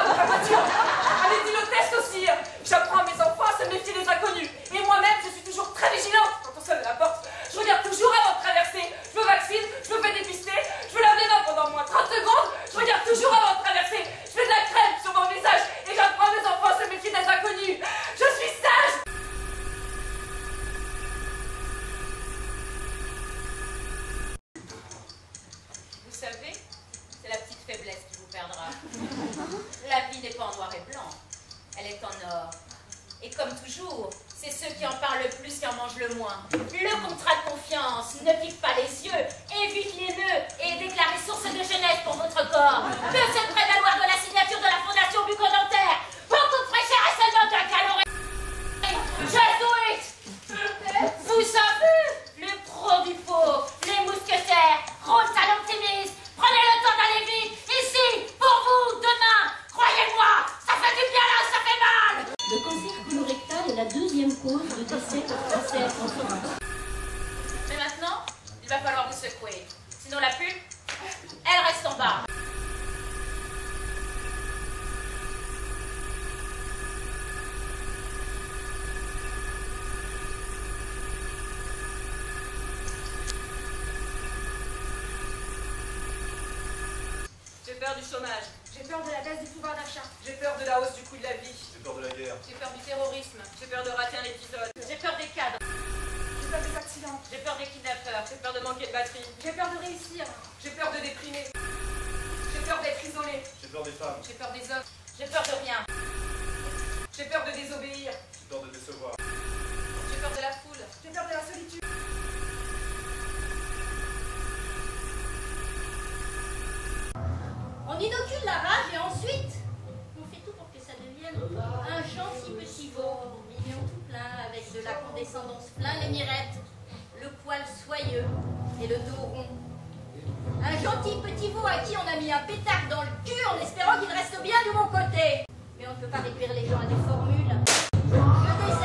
là, dans la voiture, avec dit le test aussi. J'apprends à mes enfants à se méfier des inconnus. Et moi-même, je suis toujours très vigilante quand on sonne à la porte. Je regarde toujours avant de traverser. Je me vaccine, je me fais dépister, je me lave les mains pendant au moins 30 secondes. Je regarde toujours avant de traverser. Je fais de la crème sur mon visage et j'apprends à mes enfants à se méfier des inconnus. Je suis sage. Vous savez, c'est la petite faiblesse qui vous perdra. La vie n'est pas en noir et blanc, elle est en or. Et comme toujours, c'est ceux qui en parlent le plus qui en mangent le moins. Le contrat de confiance, ne pique pas les yeux, évite les nœuds et déclarez source de jeunesse pour votre corps. Que se prévaloir de la signature de la Fondation bucco-dentaire. Beaucoup de fraîcheur et seulement d'un calorie. Just do it. Vous savez, les pros du pot, les mousquetaires, rôle talent optimiste. Prenez le temps d'aller vite, ici, pour vous, demain. Croyez-moi, ça fait du bien là, ça fait mal. Le cancer colorectal est la deuxième cause de décès français en France. Mais maintenant, il va falloir vous secouer. Sinon la pub, elle reste en bas. J'ai peur du chômage. J'ai peur de la baisse du pouvoir d'achat. J'ai peur de la hausse du coût de la vie. J'ai peur de la guerre. J'ai peur du terrorisme. J'ai peur de rater un épisode. J'ai peur des cadres. J'ai peur des accidents. J'ai peur des kidnappeurs. J'ai peur de manquer de batterie. J'ai peur de réussir. J'ai peur de déprimer. J'ai peur d'être isolée. J'ai peur des femmes. J'ai peur des hommes. J'ai peur de rien. J'ai peur de désobéir. J'ai peur de décevoir. J'ai peur de la foule. J'ai peur de la solitude. On inocule la rage et ensuite, on fait tout pour que ça devienne un gentil petit veau, mignon tout plein, avec de la condescendance plein les mirettes, le poil soyeux et le dos rond. Un gentil petit veau à qui on a mis un pétard dans le cul en espérant qu'il reste bien du bon côté. Mais on ne peut pas réduire les gens à des formules. Je